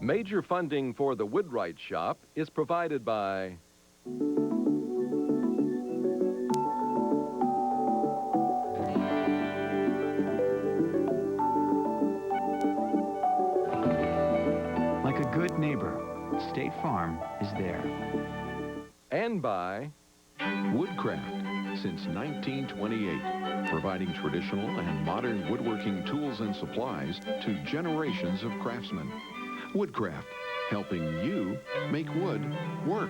Major funding for the Woodwright Shop is provided by Like a good neighbor, State Farm is there. and by Woodcraft, since 1928, providing traditional and modern woodworking tools and supplies to generations of craftsmen. Woodcraft, helping you make wood work.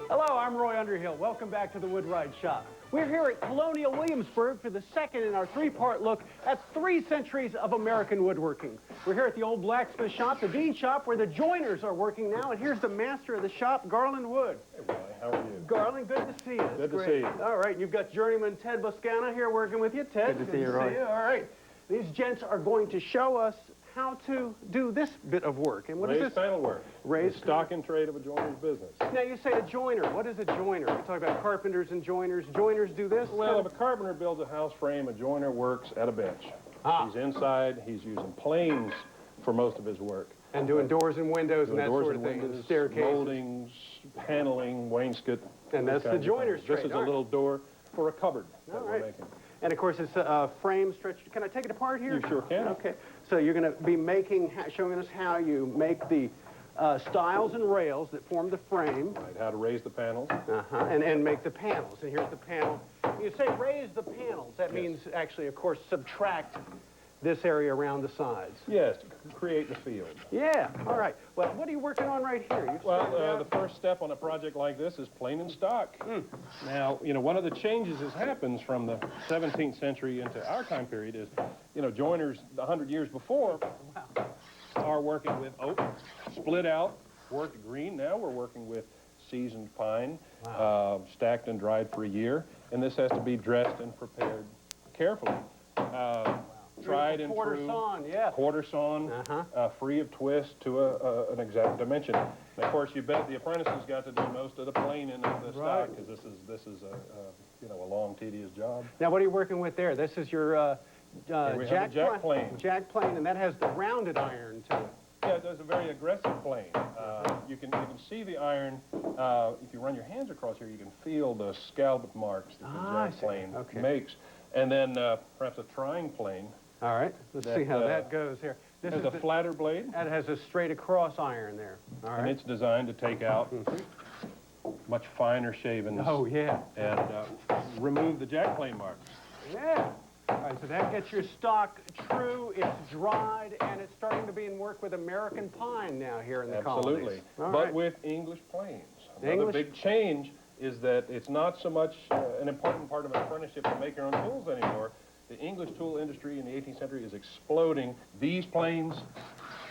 Hello, I'm Roy Underhill. Welcome back to the Woodwright Shop. We're here at Colonial Williamsburg for the second in our three-part look at 3 centuries of American woodworking. We're here at the old blacksmith shop, the bean shop, where the joiners are working now. And here's the master of the shop, Garland Wood. Hey, Roy, how are you? Garland, good to see you. Good to see you. All right, you've got journeyman Ted Boscana here working with you. Ted, Good to see you, Roy. All right. These gents are going to show us how to do this bit of work. And what is Raised this? panel work. Raised The stock and trade of a joiner's business. Now, you say a joiner. What is a joiner? We talk about carpenters and joiners. Joiners do this? Well, if a carpenter builds a house frame, a joiner works at a bench. He's inside. He's using planes for most of his work. And doing doors and windows and that Doors sort of and thing. windows, Staircases. moldings, paneling, wainscot. And that's the joiner's trade. This is a All right. little door for a cupboard that All we're right. making. And of course, it's a frame stretched. Can I take it apart here? You sure can. Okay. So you're going to be making, showing us how you make the stiles and rails that form the frame. Right, how to raise the panels. And make the panels. And here's the panel. You say raise the panels. That means actually, of course, subtract this area around the sides. Yes, to create the field. Yeah. All right. Well, what are you working on right here? You Well, started out- the first step on a project like this is plane and stock. Now, you know, one of the changes that happens from the 17th century into our time period is, you know, joiners 100 years before are working with oak, split out, worked green. Now we're working with seasoned pine, stacked and dried for a year. And this has to be dressed and prepared carefully. Tried and quarter true. sawn, yeah. Quarter sawn, free of twist to an exact dimension. And of course, you bet the apprentices got to do most of the planing of the stock, because this is you know, a long, tedious job. Now, what are you working with there? This is your we have a jack plane. Jack plane, and that has the rounded iron to it. Yeah, it does a very aggressive plane. You can see the iron. If you run your hands across here, you can feel the scalloped marks that the jack plane makes. And then perhaps a trying plane. All right, let's see how that goes here. This is a flatter blade. That has a straight across iron there. All right. And it's designed to take out much finer shavings. Oh, yeah. And remove the jack plane marks. Yeah. All right, so that gets your stock true, it's dried, and it's starting to be in work with American pine now here in the colonies. Absolutely. All But right. with English planes. Another big change is that it's not so much an important part of an apprenticeship to make your own tools anymore. The English tool industry in the 18th century is exploding. These planes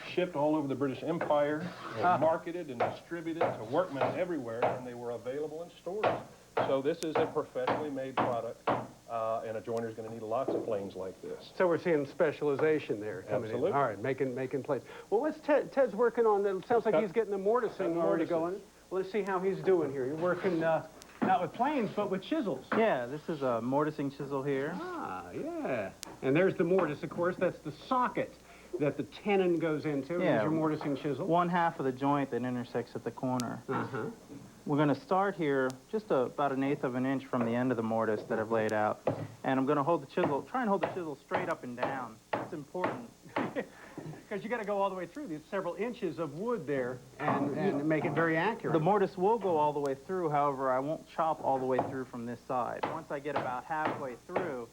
shipped all over the British Empire, were marketed and distributed to workmen everywhere, and they were available in stores. So this is a professionally made product, and a joiner's going to need lots of planes like this. So we're seeing specialization there coming Absolutely. in. All right, making plates. Well, what's Ted's working on? It sounds like he's getting the mortising already going. Well, let's see how he's doing here. You're working not with planes, but with chisels. Yeah, this is a mortising chisel here. Ah, yeah. And there's the mortise, of course. That's the socket that the tenon goes into. Yeah. Here's your mortising chisel. 1/2 of the joint that intersects at the corner. We're going to start here just about 1/8 of an inch from the end of the mortise that I've laid out. And I'm going to hold the chisel, try and hold the chisel straight up and down. That's important. Because you got to go all the way through. There's several inches of wood there and make it very accurate. The mortise will go all the way through, however, I won't chop all the way through from this side. Once I get about halfway through,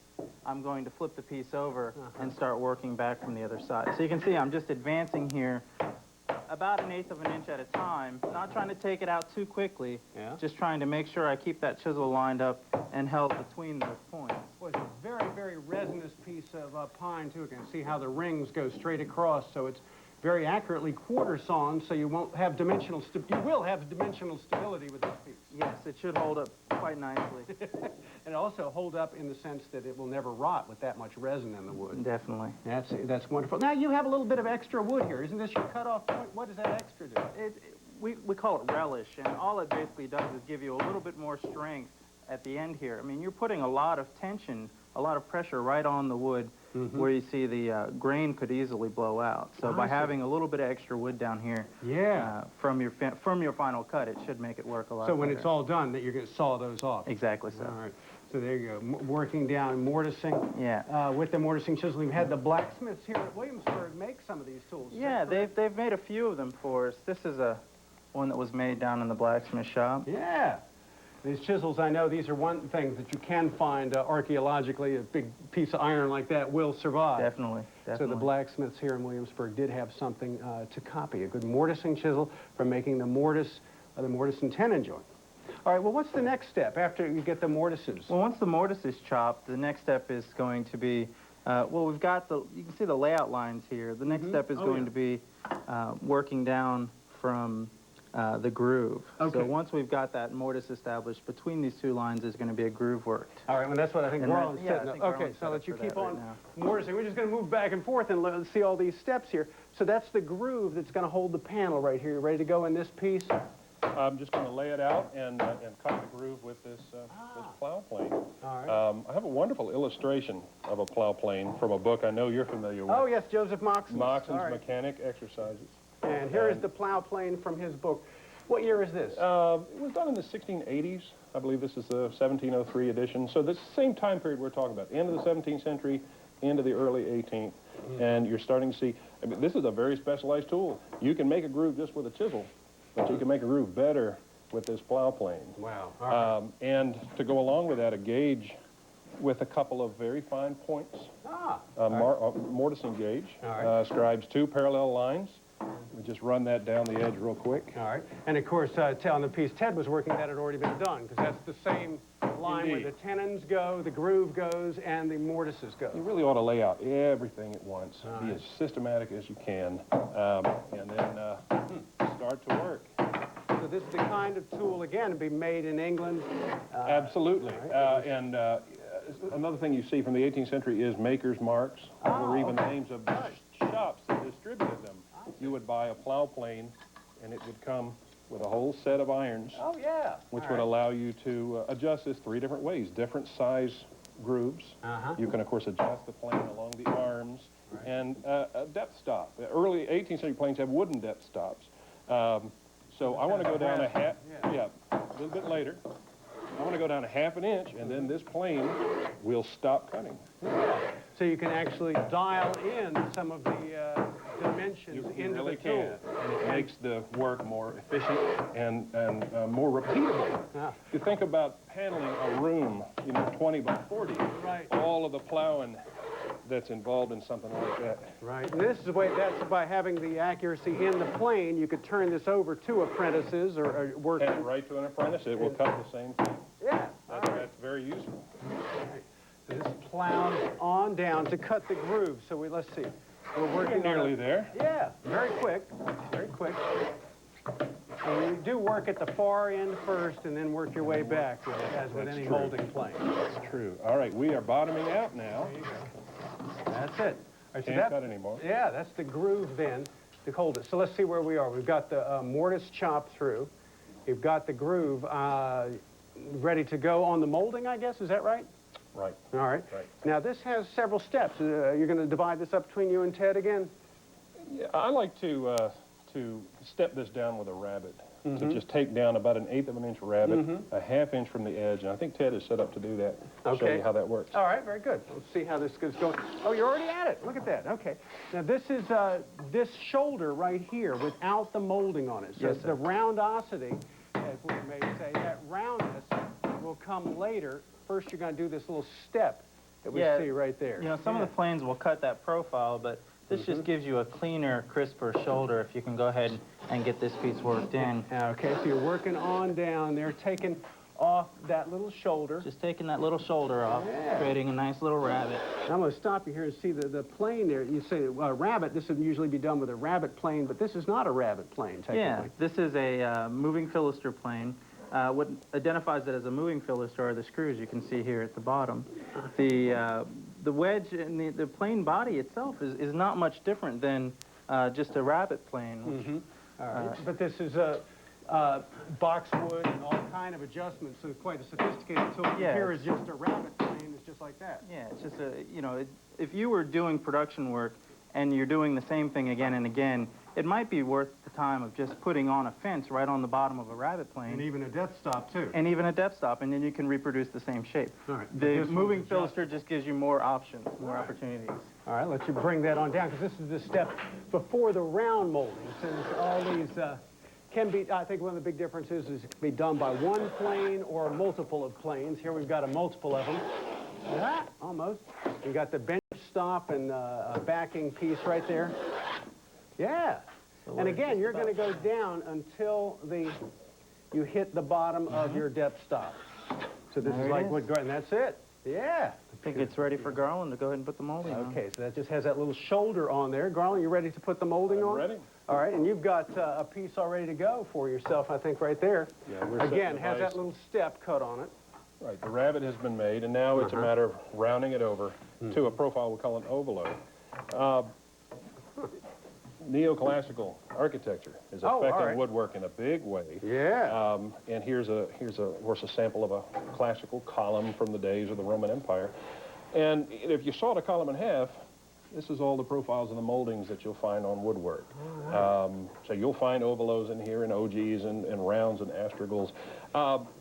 I'm going to flip the piece over and start working back from the other side. So you can see I'm just advancing here about 1/8 of an inch at a time, not trying to take it out too quickly, just trying to make sure I keep that chisel lined up and held between those points. Well, it's a very, very resinous piece of pine, too. You can see how the rings go straight across, so it's very accurately quarter sawn, so you won't have dimensional you will have dimensional stability with this piece. Yes, it should hold up quite nicely. And also hold up in the sense that it will never rot with that much resin in the wood. Definitely. That's wonderful. Now, you have a little bit of extra wood here. Isn't this your cutoff point? What does that extra do? We call it relish, and all it basically does is give you a little bit more strength at the end here. I mean, you're putting a lot of tension, a lot of pressure right on the wood where you see the grain could easily blow out. So by having a little bit of extra wood down here from your final cut, it should make it work a lot better. So when it's all done, that you're going to saw those off. Exactly so. All right. So there you go, working down, mortising. Yeah. With the mortising chisel, we've had the blacksmiths here at Williamsburg make some of these tools. Yeah, they've made a few of them for us. This is one that was made down in the blacksmith shop. Yeah. These chisels, I know these are one thing that you can find archaeologically. A big piece of iron like that will survive. Definitely. So the blacksmiths here in Williamsburg did have something to copy, a good mortising chisel for making the mortise and tenon joint. All right, well, what's the next step after you get the mortises? Well, once the mortise is chopped, the next step is going to be, well, we've got you can see the layout lines here. The next step is going to be working down from the groove. Okay. So once we've got that mortise established, between these two lines is going to be a groove worked. All right, well, that's what I think And Marlon's yeah, setting I up. think Okay, Marlon's so set let up you for keep that on right mortising. We're just going to move back and forth and let's see all these steps here. So that's the groove that's going to hold the panel right here. You ready to go in this piece? I'm just going to lay it out and cut the groove with this plow plane. All right. I have a wonderful illustration of a plow plane from a book I know you're familiar with. Oh, yes, Joseph Moxon's. Moxon's All right. Mechanic Exercises. And here is the plow plane from his book. What year is this? It was done in the 1680s. I believe this is the 1703 edition. So this same time period we're talking about, end of the 17th century, into the early 18th. And you're starting to see, I mean, this is a very specialized tool. You can make a groove just with a chisel, but you can make a groove better with this plow plane. Wow. All right. And to go along with that, a gauge with a couple of very fine points. Mortising gauge. All right. Scribes 2 parallel lines. We just run that down the edge real quick. All right. And, of course, on the piece Ted was working, that had already been done, because that's the same line where the tenons go, the groove goes, and the mortises go. You really ought to lay out everything at once. Be as systematic as you can, and then start to work. So this is the kind of tool, again, to be made in England. Absolutely. Right. And another thing you see from the 18th century is maker's marks, or even the names of the shops that distributed them. You would buy a plow plane, and it would come with a whole set of irons, which would allow you to adjust this 3 different ways, different size grooves. You can, of course, adjust the plane along the arms, and a depth stop. The early 18th century planes have wooden depth stops. So I want to go down a little bit later. I want to go down a ½ inch, and then this plane will stop cutting. So you can actually dial in some of the dimensions into really the tool. And it makes the work more efficient and more repeatable. If you think about paneling a room, 20 by 40, all of the plowing that's involved in something like that. Right, and this is the way, that's by having the accuracy in the plane, you could turn this over to apprentices or workers. And right to an apprentice, it will cut the same thing. Yeah, That's very useful. So this plows on down to cut the groove. So let's see. We're working nearly there. Yeah, very quick, very quick. And you do work at the far end first and then work your way back, as with any molding plane. That's true. All right, we are bottoming out now. There you go. That's it. All right, Can't cut anymore. Yeah, that's the groove then to hold it. So let's see where we are. We've got the mortise chopped through. We've got the groove ready to go on the molding, I guess. Is that right? Right. All right. Right. Now, this has several steps. You're going to divide this up between you and Ted again? Yeah, I like to step this down with a rabbet. To just take down about 1/8 of an inch rabbet, a ½ inch from the edge, and I think Ted is set up to do that. I'll show you how that works. All right, very good. Let's see how this is going. Oh, you're already at it. Look at that. Okay. Now, this is this shoulder right here without the molding on it. So Yes, sir. the roundosity, as we may say, that roundness will come later. First, you're going to do this little step that we see right there. Some of the planes will cut that profile, but this just gives you a cleaner, crisper shoulder if you can go ahead and get this piece worked in. Okay, so you're working on down there, taking off that little shoulder. Just taking that little shoulder off, creating a nice little rabbet. I'm going to stop you here and see the plane there. You say rabbet, this would usually be done with a rabbet plane, but this is not a rabbet plane, technically. Yeah, this is a moving philoster plane. What identifies it as a moving philoster are the screws you can see here at the bottom. The wedge and the plane body itself is not much different than just a rabbet plane. Which, All right. But this is boxwood and all kind of adjustments, so quite a sophisticated tool. Yeah. Here is just a rabbet plane. It's just like that. Yeah, it's just if you were doing production work and you're doing the same thing again and again, it might be worth the time of just putting on a fence right on the bottom of a rabbet plane. And even a depth stop, too. And even a depth stop, and then you can reproduce the same shape. All right. The moving filter just gives you more options, more opportunities. All right, let you bring that on down, because this is the step before the round molding. Since all these can be, I think one of the big differences is it can be done by one plane or a multiple of planes. Here we've got a multiple of them. Ah, almost. You got the bench stop and a backing piece right there. Yeah. And again, you're going to go down until you hit the bottom of your depth stop. So this is like wood garden. That's it. Yeah. I think it's ready for Garland to go ahead and put the molding on. Okay, so that just has that little shoulder on there. Garland, you ready to put the molding on? Ready. All right, and you've got a piece all ready to go for yourself, I think, right there. Yeah, we're again, setting has the that vise. little step cut on it. Right, the rabbet has been made, and now it's a matter of rounding it over to a profile we call an ovalo. Neoclassical architecture is affecting woodwork in a big way. Yeah. And here's of course, a sample of a classical column from the days of the Roman Empire. And if you sawed a column in half, this is all the profiles and the moldings that you'll find on woodwork. So you'll find ovalos in here, and OGs, and rounds, and astragals.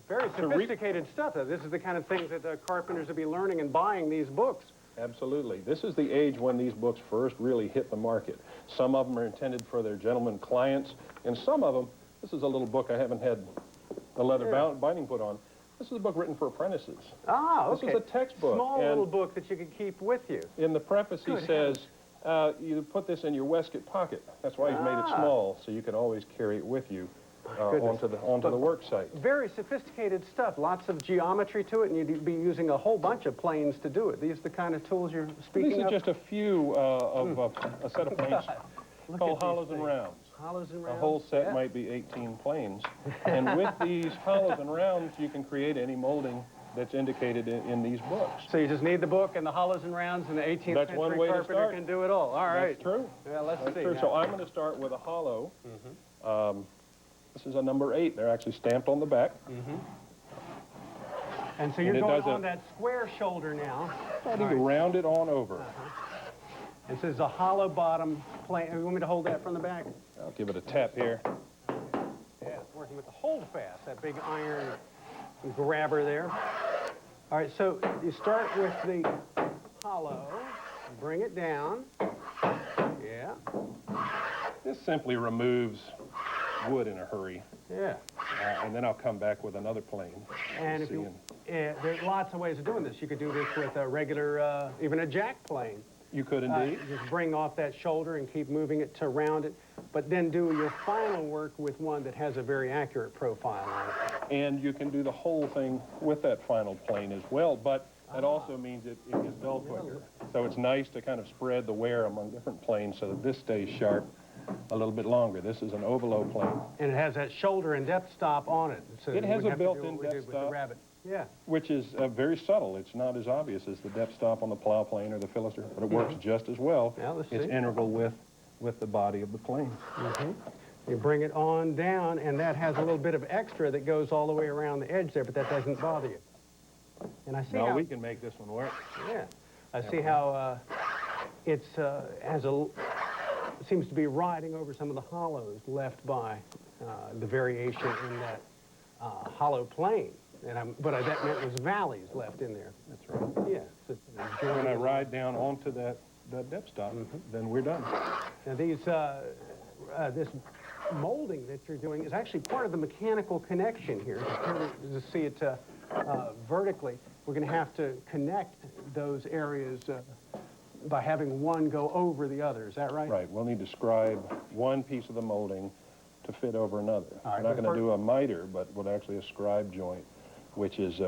Very sophisticated stuff. This is the kind of things that carpenters will be learning and buying these books. Absolutely. This is the age when these books first really hit the market. Some of them are intended for their gentleman clients, and some of them, this is a little book I haven't had the leather binding put on. This is a book written for apprentices. Ah, okay. This is a textbook. Small little book that you can keep with you. In the preface, he says, you put this in your waistcoat pocket. That's why he's made it small, so you can always carry it with you onto the work site. Very sophisticated stuff. Lots of geometry to it, and you'd be using a whole bunch of planes to do it. These are the kind of tools you're speaking of? These are just a few of a set of planes called hollows and rounds. Hollows and rounds? A whole set might be 18 planes. And with these hollows and rounds, you can create any molding that's indicated in these books. So you just need the book and the hollows and rounds, and the 18th century carpenter can do it all. All right. That's true. Yeah, let's see. True. So I'm going to start with a hollow. This is a number 8. They're actually stamped on the back. And so you're going on that square shoulder now. I need to round it on over. And so there's a hollow bottom plane. You want me to hold that from the back? I'll give it a tap here. Yeah, it's working with the hold fast, that big iron grabber there. All right, so you start with the hollow, bring it down. Yeah. This simply removes wood in a hurry. Yeah. And then I'll come back with another plane. And if you, there's lots of ways of doing this. You could do this with a regular, even a jack plane. You could indeed. Just bring off that shoulder and keep moving it to round it, but then do your final work with one that has a very accurate profile on it. And you can do the whole thing with that final plane as well, but that also means it gets dull quicker. So it's nice to kind of spread the wear among different planes so that this stays sharp a little bit longer. This is an ovalo plane. And it has that shoulder and depth stop on it. So it has a built-in depth stop, yeah, which is very subtle. It's not as obvious as the depth stop on the plow plane or the philister, but it works just as well. Now, let's it's see. integral with the body of the plane. You bring it on down, and that has a little bit of extra that goes all the way around the edge there, but that doesn't bother you. And I see how... we can make this one work. Yeah. I see how it's seems to be riding over some of the hollows left by the variation in that hollow plane. But that meant was valleys left in there. That's right. Yeah. So when I ride down onto that depth stop, then we're done. Now these, this molding that you're doing is actually part of the mechanical connection here. To see it vertically, we're going to have to connect those areas by having one go over the other. Is that right? Right. We'll need to scribe one piece of the molding to fit over another. Right, we're not going to do a miter, but with actually a scribe joint, which is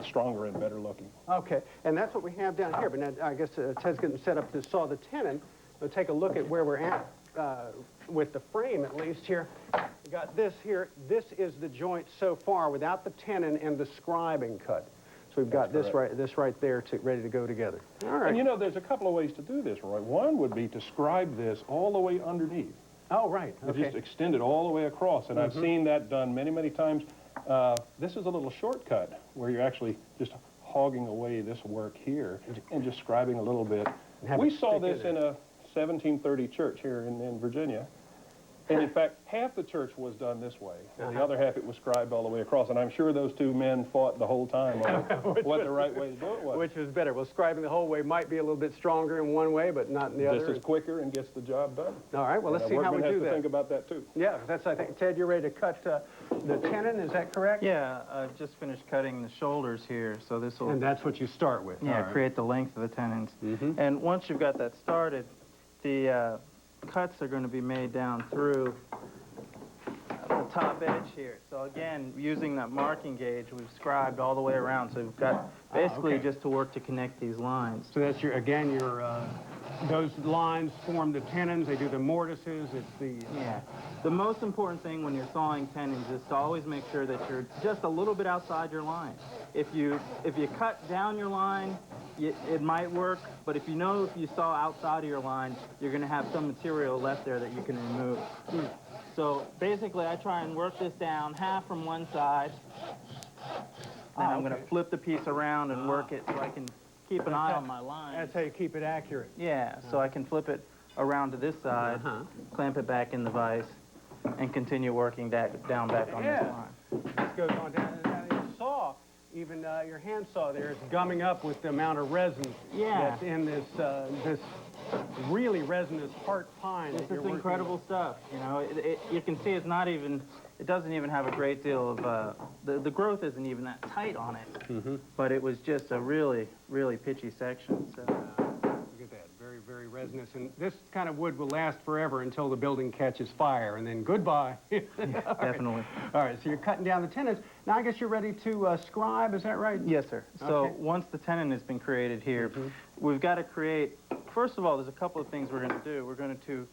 stronger and better looking. Okay, and that's what we have down here. But now I guess Ted's getting set up to saw the tenon. We'll take a look at where we're at with the frame, at least here. We got this here. This is the joint so far without the tenon and the scribing cut. So we've got this right there ready to go together. All right. And you know, there's a couple of ways to do this, Roy. One would be to scribe this all the way underneath. Oh, right. Okay. Just extend it all the way across, and I've seen that done many, many times. This is a little shortcut where you're actually just hogging away this work here and just scribing a little bit. Have We it saw stick in this in a 1730 church here in Virginia. And in fact, half the church was done this way, and the other half it was scribed all the way across. And I'm sure those two men fought the whole time on what the right way to do it was. Which was better? Well, scribing the whole way might be a little bit stronger in one way, but not in the other. This is quicker and gets the job done. All right, well, let's see how we do has to that. think about that, too. Yeah, that's, I think, Ted, you're ready to cut the tenon, is that correct? Yeah, I've just finished cutting the shoulders here, so this will... And that's what you start with. Yeah, All right. create the length of the tenons. And once you've got that started, the cuts are going to be made down through the top edge here. So again, using that marking gauge, we've scribed all the way around. So we've got basically okay. just to work to connect these lines. So that's your, again, your, those lines form the tenons, they do the mortises, it's the... Yeah. The most important thing when you're sawing tenons is to always make sure that you're just a little bit outside your line. If you cut down your line, it might work, but if you saw outside of your line, you're going to have some material left there that you can remove. So basically, I try and work this down half from one side, then I'm going to flip the piece around and work it so I can keep an eye on my line. That's how you keep it accurate. Yeah, so I can flip it around to this side, clamp it back in the vise, and continue working down back on this line. This goes on down, and down your saw, even your hand saw there, is gumming up with the amount of resin that's in this this really resinous heart pine. This is incredible stuff. You know, you can see it's not even, it doesn't even have a great deal of, the growth isn't even that tight on it. But it was just a really, really pitchy section. So. Look at that, very, very resinous. And this kind of wood will last forever until the building catches fire, and then goodbye. Definitely. All right, so you're cutting down the tenons. Now I guess you're ready to scribe, is that right? Yes, sir. So once the tenon has been created here, we've got to create, first of all, there's a couple of things we're going to do. We're going to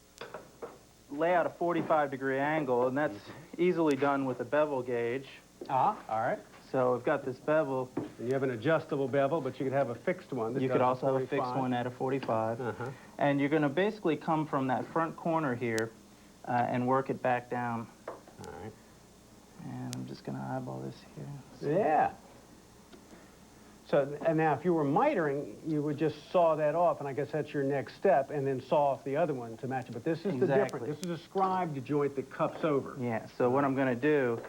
lay out a 45-degree angle, and that's easily done with a bevel gauge. All right. So we've got this bevel. And you have an adjustable bevel, but you could have a fixed one. You could also have a fixed one at a 45. And you're going to basically come from that front corner here and work it back down. All right. And I'm just going to eyeball this here. Yeah. So, and now if you were mitering, you would just saw that off, and I guess that's your next step, and then saw off the other one to match it. But this is the difference. This is a scribed joint that cups over. Yeah, so what I'm going to do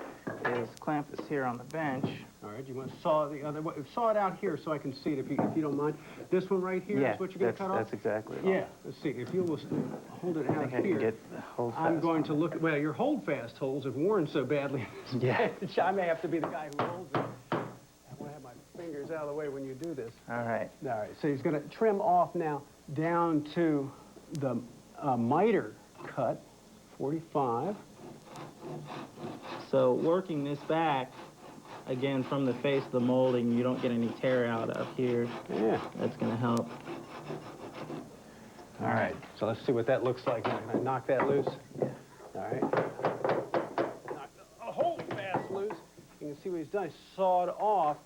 is clamp this here on the bench. All right, you want to saw the other one. Saw it out here so I can see it, if you don't mind. This one right here is what you're going to cut off? That's exactly it. Yeah, let's see. If you'll hold it out I here. can get the hold fast. I'm going to look at, well, your hold fast holes have worn so badly. Yeah. I may have to be the guy who holds it. I want to have my fingers out of the way when you do this. All right. All right, so he's going to trim off now down to the miter cut, 45. So working this back, again, from the face of the molding, you don't get any tear out up here. Yeah. That's going to help. All right, so let's see what that looks like. Can I knock that loose? Yeah. All right. Knock the hold fast loose. You can see what he's done. He sawed off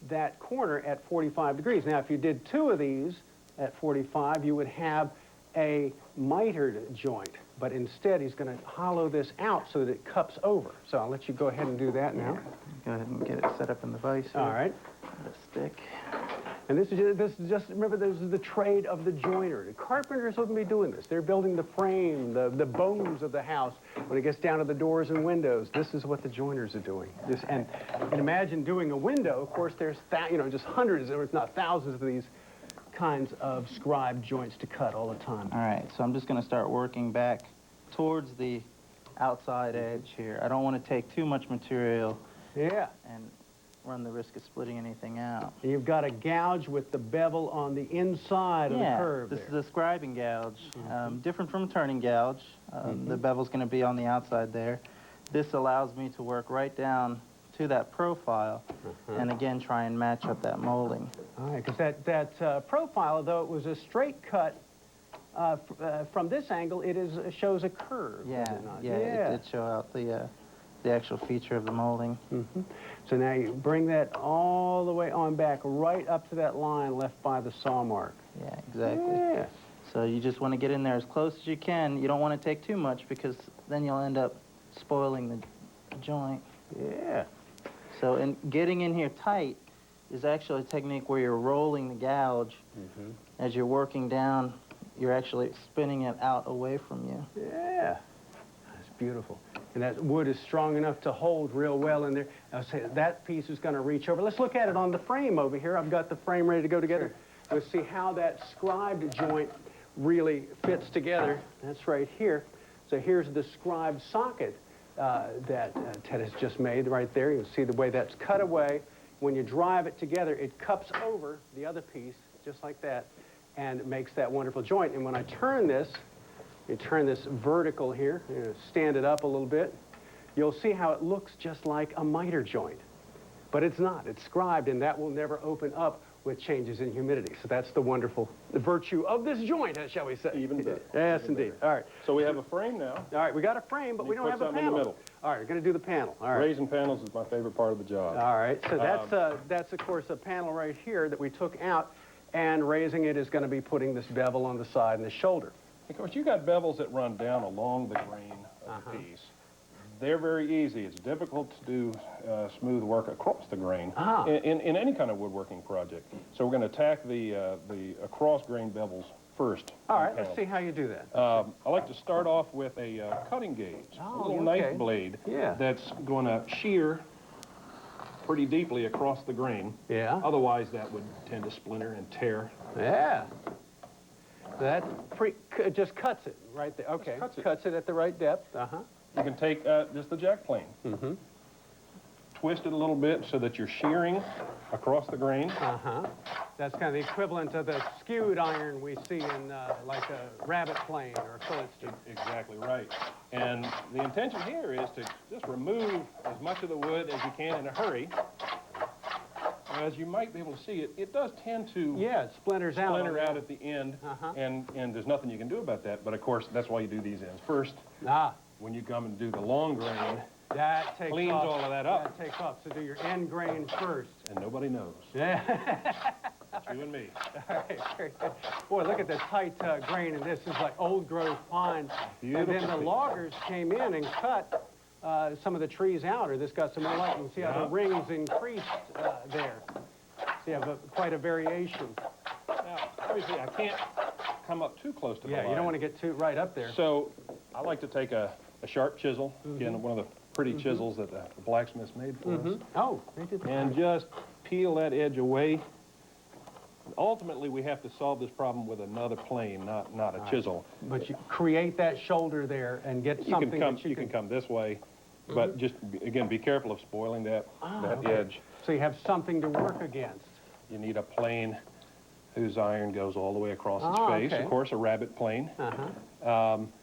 that corner at 45 degrees. Now, if you did two of these at 45, you would have a mitered joint. But instead, he's going to hollow this out so that it cups over. So I'll let you go ahead and do that now. Go ahead and get it set up in the vise here. All right. The stick. And this is just, remember, this is the trade of the joiner. The carpenters wouldn't be doing this. They're building the frame, the bones of the house. When it gets down to the doors and windows, this is what the joiners are doing. And imagine doing a window. Of course, there's just hundreds, or if not thousands, of these kinds of scribed joints to cut all the time. All right, so I'm just going to start working back towards the outside edge here. I don't want to take too much material and run the risk of splitting anything out. You've got a gouge with the bevel on the inside of the curve this is a scribing gouge, different from a turning gouge. The bevel's going to be on the outside there. This allows me to work right down to that profile and again try and match up that molding. All right, because that profile, though it was a straight cut, from this angle, it shows a curve. Yeah, does it not? it did show out the actual feature of the molding. So now you bring that all the way on back, right up to that line left by the saw mark. Yeah, exactly. Yeah. So you just want to get in there as close as you can. You don't want to take too much because then you'll end up spoiling the joint. Yeah. So in getting in here tight, is actually a technique where you're rolling the gouge. As you're working down, you're actually spinning it out away from you. Yeah, that's beautiful. And that wood is strong enough to hold real well in there. I'll say that piece is going to reach over. Let's look at it on the frame over here. I've got the frame ready to go together. We'll see how that scribed joint really fits together. That's right here. So here's the scribed socket that Ted has just made right there. You can see the way that's cut away. When you drive it together, it cups over the other piece, just like that, and it makes that wonderful joint. And when I turn this, you turn this vertical here, stand it up a little bit, you'll see how it looks just like a miter joint. But it's not. It's scribed, and that will never open up with changes in humidity. So that's the wonderful virtue of this joint, shall we say. Even better. Yes, indeed. All right. So we have a frame now. All right, we got a frame, but we don't have a panel. In the middle. All right, we're going to do the panel. All right. Raising panels is my favorite part of the job. All right, so that's of course a panel right here that we took out, and raising it is going to be putting this bevel on the side and the shoulder. Of course, you got bevels that run down along the grain of the piece. They're very easy. It's difficult to do smooth work across the grain in any kind of woodworking project. So we're going to attack the across grain bevels first. All right, let's see how you do that. I like to start off with a cutting gauge, a little knife blade that's going to shear pretty deeply across the grain. Yeah. Otherwise, that would tend to splinter and tear. Yeah. That just cuts it right there. Okay. Cuts it at the right depth. You can take just the jack plane, twist it a little bit so that you're shearing across the grain. That's kind of the equivalent of the skewed iron we see in like a rabbit plane or a Philistine. Exactly right. And the intention here is to just remove as much of the wood as you can in a hurry. As you might be able to see, it does tend to it splinters out at the end, and there's nothing you can do about that. But of course, that's why you do these ends first. When you come and do the long grain, that takes cleans all of that up. That takes off. So do your end grain first. And nobody knows. Yeah. It's you and me. All right, very good. Boy, look at the tight grain, and this is like old growth pine. Beautiful. And then the loggers came in and cut some of the trees out, or this got some more light. You can see how the rings increased there. So you have quite a variation. Now, obviously, I can't come up too close to the line. You don't want to get too right up there. So I like to take a sharp chisel, again, one of the pretty chisels that the blacksmiths made for us. Oh, they did that. And just peel that edge away. Ultimately, we have to solve this problem with another plane, not a chisel. But you create that shoulder there and get something You can come this way, but just, again, be careful of spoiling that edge. So you have something to work against. You need a plane whose iron goes all the way across its face. Okay. Of course, a rabbit plane.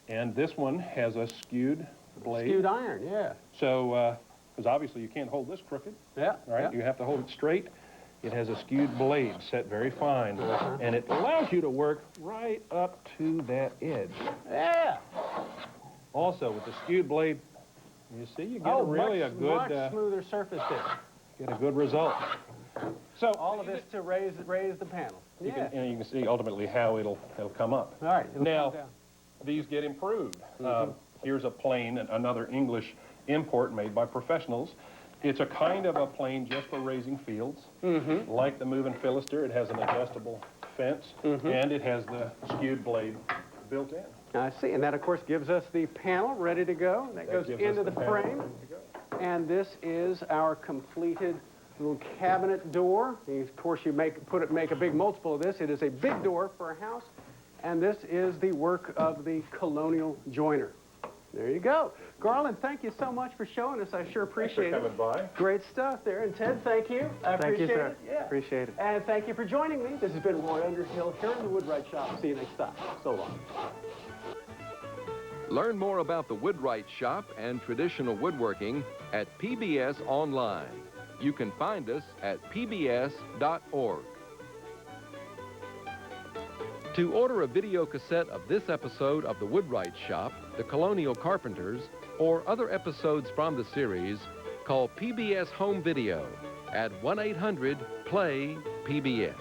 And this one has a skewed blade. Skewed iron, yeah. So, because obviously you can't hold this crooked. Yeah. Right? You have to hold it straight. It has a skewed blade set very fine, and it allows you to work right up to that edge. Yeah. Also, with the skewed blade, you see, you get much smoother surface there. Get a good result. So all of this to raise the panel. You can see ultimately how it'll come up. All right. Now, these get improved. Here's a plane, another English import made by professionals. It's a kind of a plane just for raising fields. Like the moving Philister, it has an adjustable fence, and it has the skewed blade built in. I see, and that, of course, gives us the panel ready to go. That goes into the frame. And this is our completed little cabinet door. Of course, you make a big multiple of this. It is a big door for a house, and this is the work of the Colonial joiner. There you go. Garland, thank you so much for showing us. I sure appreciate it. Thanks for coming by. Great stuff there. And Ted, thank you. I appreciate it. Yeah. Appreciate it. And thank you for joining me. This has been Roy Underhill here in the Woodwright Shop. See you next time. So long. Learn more about the Woodwright Shop and traditional woodworking at PBS Online. You can find us at pbs.org. To order a video cassette of this episode of the Woodwright Shop, the Colonial Carpenters, or other episodes from the series, call PBS Home Video at 1-800-PLAY-PBS.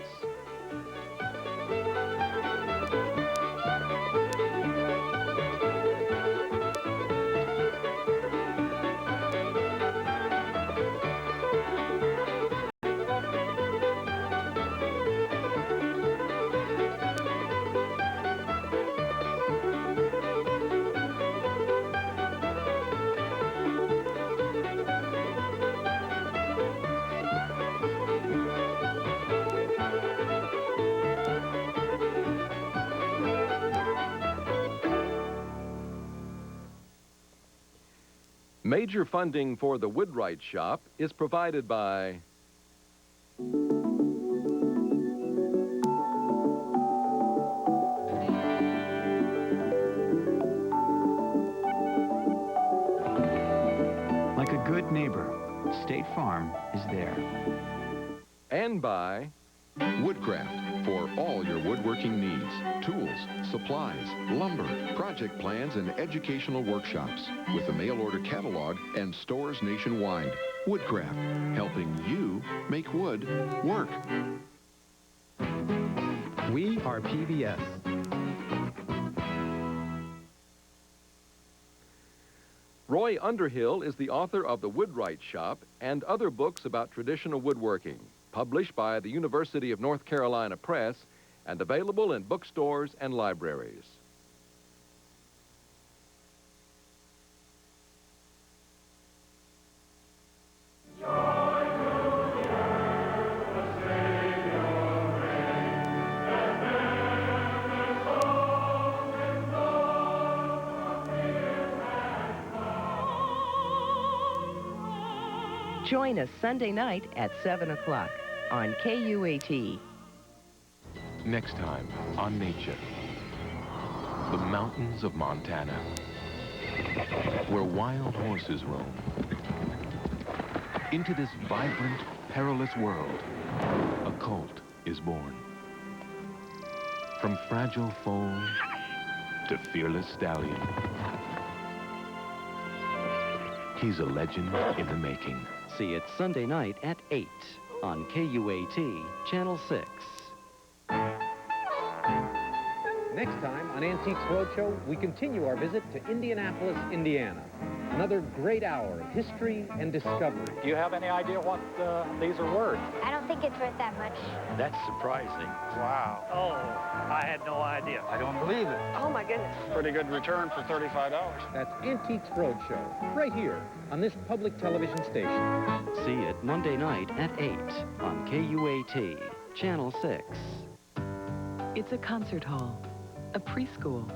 Major funding for the Woodwright Shop is provided by Like a good neighbor, State Farm is there. and by Woodcraft, for all your woodworking needs, tools, supplies, lumber, project plans, and educational workshops, with a mail-order catalog and stores nationwide. Woodcraft, helping you make wood work. We are PBS. Roy Underhill is the author of The Woodwright Shop and other books about traditional woodworking, published by the University of North Carolina Press and available in bookstores and libraries. Join us Sunday night at 7 o'clock on KUAT. Next time on Nature, the mountains of Montana, where wild horses roam. Into this vibrant, perilous world, a colt is born. From fragile foal to fearless stallion, he's a legend in the making. See it Sunday night at 8 on KUAT, Channel 6. Next time on Antiques Roadshow, we continue our visit to Indianapolis, Indiana. Another great hour of history and discovery. Do you have any idea what these are worth? I don't think it's worth that much. That's surprising. Wow. Oh, I had no idea. I don't believe it. Oh, my goodness. Pretty good return for $35. That's Antiques Roadshow, right here on this public television station. See it Monday night at 8 on KUAT, Channel 6. It's a concert hall, a preschool,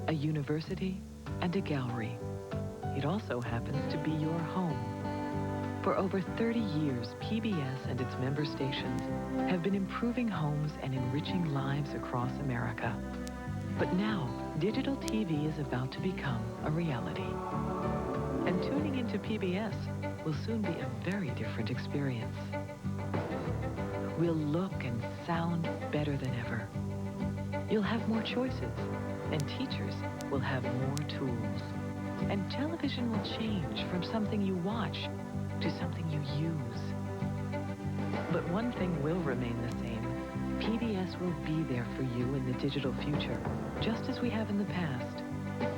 a university, and a gallery. It also happens to be your home. For over 30 years, PBS and its member stations have been improving homes and enriching lives across America. But now, digital TV is about to become a reality. And tuning into PBS will soon be a very different experience. We'll look and sound better than ever. You'll have more choices, and teachers will have more tools. And television will change from something you watch to something you use. But one thing will remain the same. PBS will be there for you in the digital future, just as we have in the past,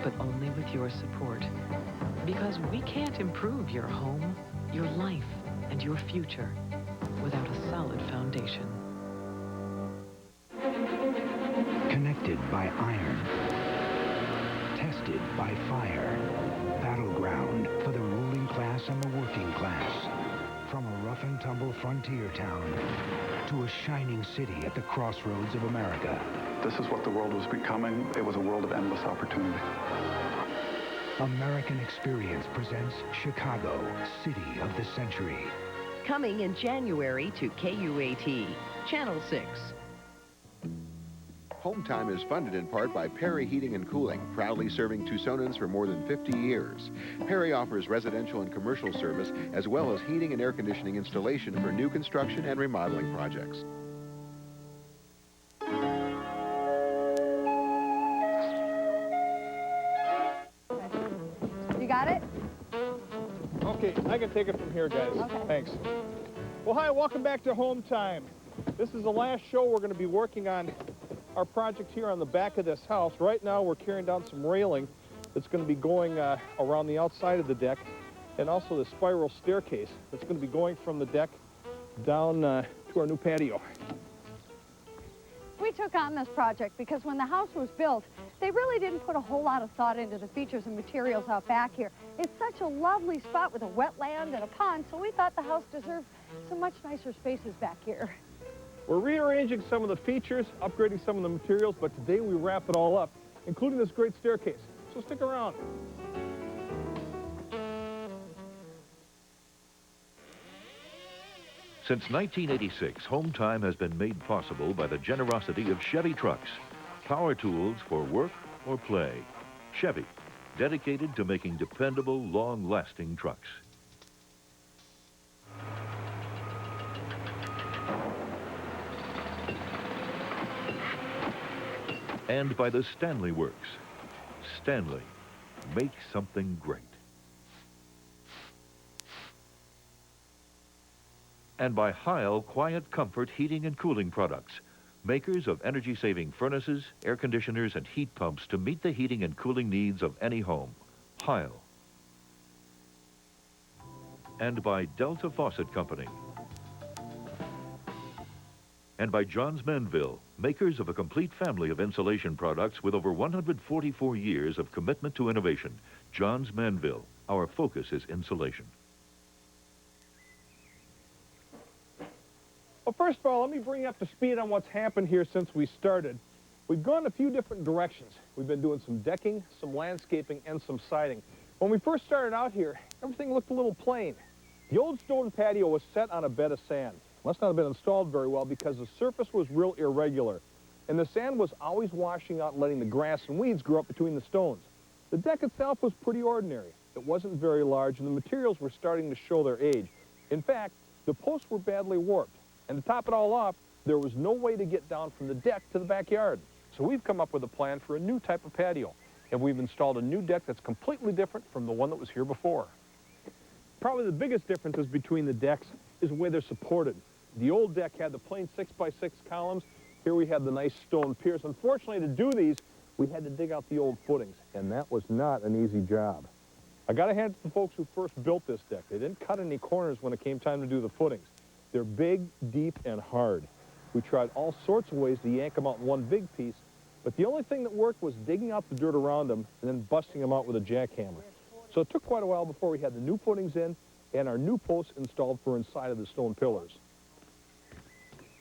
but only with your support. Because we can't improve your home, your life, and your future without a solid foundation. Connected by iron. Tested by fire. Battleground for the ruling class and the working class. From a rough and tumble frontier town to a shining city at the crossroads of America. This is what the world was becoming. It was a world of endless opportunity. American Experience presents Chicago, City of the Century. Coming in January to KUAT, Channel 6. Hometime is funded in part by Perry Heating and Cooling, proudly serving Tucsonans for more than 50 years. Perry offers residential and commercial service, as well as heating and air conditioning installation for new construction and remodeling projects. You got it? Okay, I can take it from here, guys. Okay. Thanks. Well, hi, welcome back to Hometime. This is the last show we're going to be working on our project here on the back of this house. Right now, we're carrying down some railing that's going to be going around the outside of the deck, and also the spiral staircase that's going to be going from the deck down to our new patio. We took on this project because when the house was built, they really didn't put a whole lot of thought into the features and materials out back here. It's such a lovely spot with a wetland and a pond, so we thought the house deserved some much nicer spaces back here. We're rearranging some of the features, upgrading some of the materials, but today we wrap it all up, including this great staircase. So stick around. Since 1986, Hometime has been made possible by the generosity of Chevy trucks. Power tools for work or play. Chevy, dedicated to making dependable, long-lasting trucks. And by the Stanley Works. Stanley, make something great. And by Heil Quiet Comfort Heating and Cooling Products, makers of energy-saving furnaces, air conditioners, and heat pumps to meet the heating and cooling needs of any home. Heil. And by Delta Faucet Company. And by Johns Manville, makers of a complete family of insulation products with over 144 years of commitment to innovation. Johns Manville, our focus is insulation. Well, first of all, let me bring you up to speed on what's happened here since we started. We've gone a few different directions. We've been doing some decking, some landscaping, and some siding. When we first started out here, everything looked a little plain. The old stone patio was set on a bed of sand. Must not have been installed very well because the surface was real irregular, and the sand was always washing out and letting the grass and weeds grow up between the stones. The deck itself was pretty ordinary. It wasn't very large, and the materials were starting to show their age. In fact, the posts were badly warped. And to top it all off, there was no way to get down from the deck to the backyard. So we've come up with a plan for a new type of patio. And we've installed a new deck that's completely different from the one that was here before. Probably the biggest differences between the decks is the way they're supported. The old deck had the plain 6x6 columns. Here we have the nice stone piers. Unfortunately, to do these, we had to dig out the old footings, and that was not an easy job. I got to hand it to the folks who first built this deck. They didn't cut any corners when it came time to do the footings. They're big, deep, and hard. We tried all sorts of ways to yank them out in one big piece, but the only thing that worked was digging out the dirt around them and then busting them out with a jackhammer. So it took quite a while before we had the new footings in and our new posts installed for inside of the stone pillars.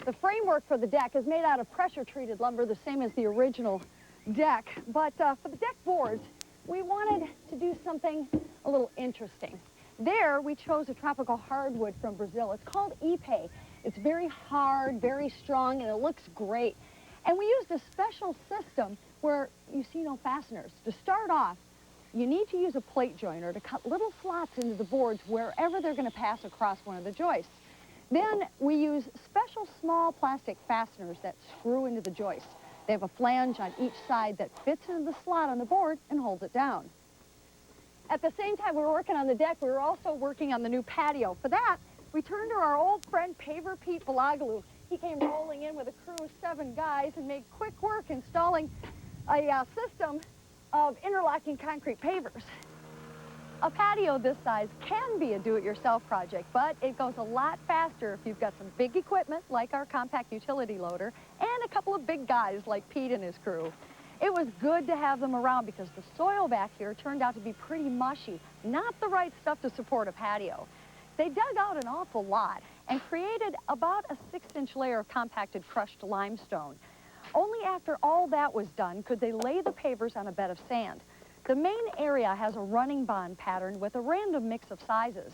The framework for the deck is made out of pressure-treated lumber, the same as the original deck. But for the deck boards, we wanted to do something a little interesting. There, we chose a tropical hardwood from Brazil. It's called Ipe. It's very hard, very strong, and it looks great. And we used a special system where you see no fasteners. To start off, you need to use a plate joiner to cut little slots into the boards wherever they're going to pass across one of the joists. Then we use special small plastic fasteners that screw into the joist. They have a flange on each side that fits into the slot on the board and holds it down. At the same time we were working on the deck, we were also working on the new patio. For that, we turned to our old friend Paver Pete Balagalu. He came rolling in with a crew of 7 guys and made quick work installing a system of interlocking concrete pavers. A patio this size can be a do-it-yourself project, but it goes a lot faster if you've got some big equipment like our compact utility loader and a couple of big guys like Pete and his crew. It was good to have them around because the soil back here turned out to be pretty mushy, not the right stuff to support a patio. They dug out an awful lot and created about a 6-inch layer of compacted crushed limestone. Only after all that was done could they lay the pavers on a bed of sand. The main area has a running bond pattern with a random mix of sizes.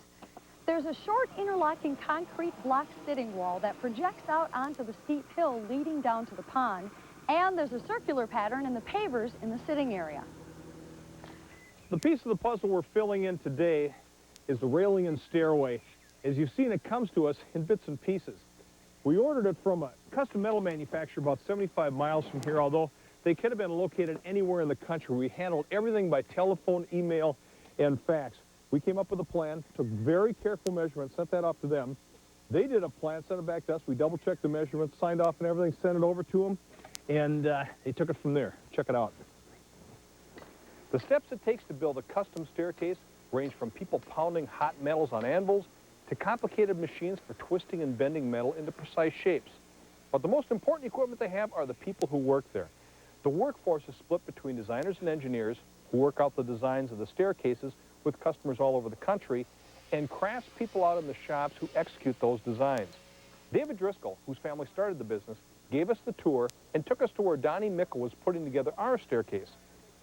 There's a short interlocking concrete block sitting wall that projects out onto the steep hill leading down to the pond, and there's a circular pattern in the pavers in the sitting area. The piece of the puzzle we're filling in today is the railing and stairway. As you've seen, it comes to us in bits and pieces. We ordered it from a custom metal manufacturer about 75 miles from here, although they could have been located anywhere in the country. We handled everything by telephone, email, and fax. We came up with a plan, took very careful measurements, sent that off to them. They did a plan, sent it back to us. We double-checked the measurements, signed off and everything, sent it over to them, and they took it from there. Check it out. The steps it takes to build a custom staircase range from people pounding hot metals on anvils to complicated machines for twisting and bending metal into precise shapes. But the most important equipment they have are the people who work there. The workforce is split between designers and engineers who work out the designs of the staircases with customers all over the country, and craftspeople out in the shops who execute those designs. David Driscoll, whose family started the business, gave us the tour and took us to where Donnie Mickle was putting together our staircase.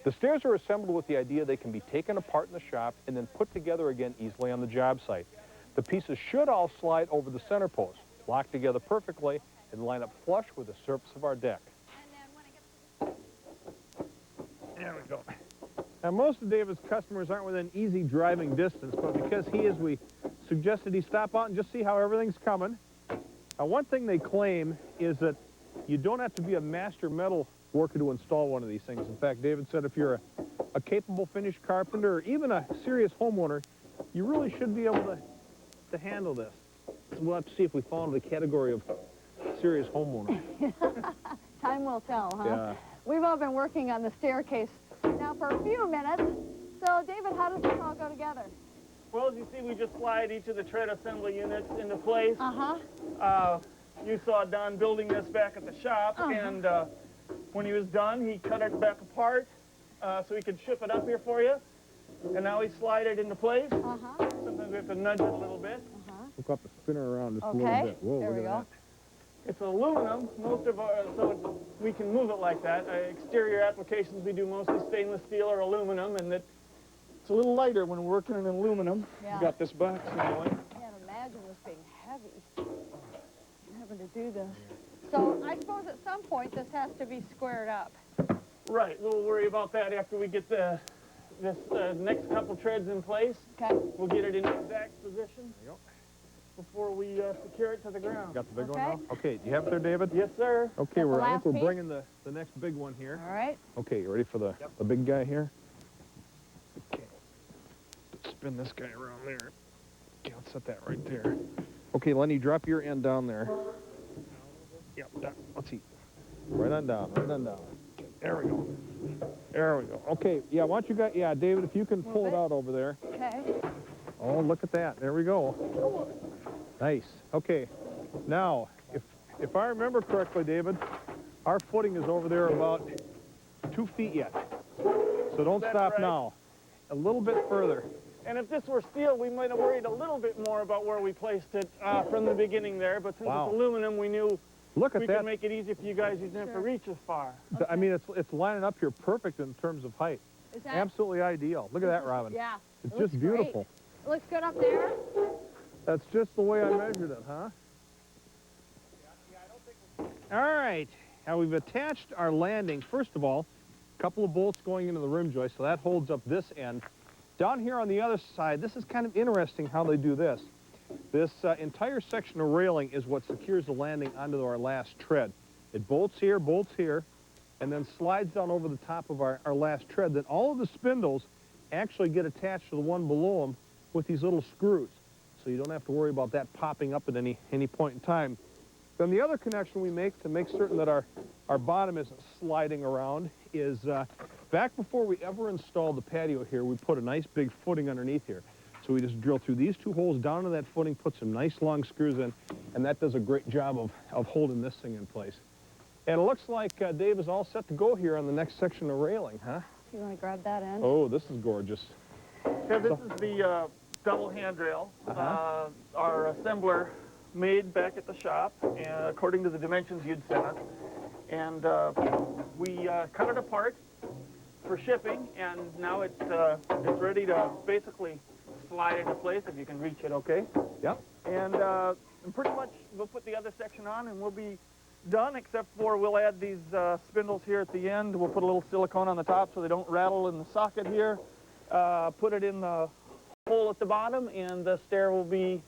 The stairs are assembled with the idea they can be taken apart in the shop and then put together again easily on the job site. The pieces should all slide over the center post, lock together perfectly, and line up flush with the surface of our deck. There we go. Now, most of David's customers aren't within easy driving distance, but because he is, we suggested he stop out and just see how everything's coming. One thing they claim is that you don't have to be a master metal worker to install one of these things. In fact, David said if you're a capable finished carpenter or even a serious homeowner, you really should be able to handle this. So we'll have to see if we fall into the category of serious homeowner. Time will tell, huh? Yeah. We've all been working on the staircase now for a few minutes. So, David, how does this all go together? Well, as you see, we just slide each of the tread assembly units into place. Uh-huh. You saw Don building this back at the shop, and when he was done, he cut it back apart so he could ship it up here for you. And now he slide it into place. Sometimes we have to nudge it a little bit. Hook up the spinner around just a little bit. Whoa, there look we at go. that. It's aluminum, so we can move it like that. Exterior applications, we do mostly stainless steel or aluminum, and it's a little lighter when we're working in aluminum. Yeah. Got this box anyway. I can't imagine this being heavy, having to do this. So I suppose at some point this has to be squared up. Right, we'll worry about that after we get this next couple treads in place. Okay. We'll get it in exact position before we secure it to the ground. Got the big one now? Okay, do you have it there, David? Yes, sir. Okay, I think we're piece? bringing the next big one here. All right. Okay, you ready for the big guy here? Okay. Spin this guy around there. Okay, let's set that right there. Okay, Lenny, drop your end down there. Yep, let's see. Right on down, right on down. Okay, there we go. There we go. Okay, yeah, why don't you guys, yeah, David, if you can pull it out over there. Okay. Oh, look at that. There we go. Nice. Okay. Now, if I remember correctly, David, our footing is over there about 2 feet yet. So don't stop now. A little bit further. And if this were steel, we might have worried a little bit more about where we placed it from the beginning there. But since it's aluminum, we knew we could make it easy for you guys. You didn't have to reach as far. Okay. I mean, it's lining up here perfect in terms of height. Is that absolutely ideal. Look at that, Robin. Yeah. It's just beautiful. It looks good up there. That's just the way I measured it, huh? All right. Now we've attached our landing. First of all, a couple of bolts going into the rim joist, so that holds up this end. Down here on the other side, this is kind of interesting how they do this. This entire section of railing is what secures the landing onto our last tread. It bolts here, and then slides down over the top of our last tread. Then all of the spindles actually get attached to the one below them with these little screws. So you don't have to worry about that popping up at any point in time. Then the other connection we make to make certain that our bottom isn't sliding around is back before we ever installed the patio here, we put a nice big footing underneath here. So we just drill through these 2 holes down to that footing, put some nice long screws in, and that does a great job of holding this thing in place. And it looks like Dave is all set to go here on the next section of railing, huh? You want to grab that end? Oh, this is gorgeous. Yeah, this is the double handrail. Our assembler made back at the shop, and according to the dimensions you'd sent us. And we cut it apart for shipping, and now it's ready to basically slide into place, if you can reach it okay. Yep. And pretty much we'll put the other section on, and we'll be done, except for we'll add these spindles here at the end. We'll put a little silicone on the top so they don't rattle in the socket here. Put it in the hole at the bottom, and the stair will be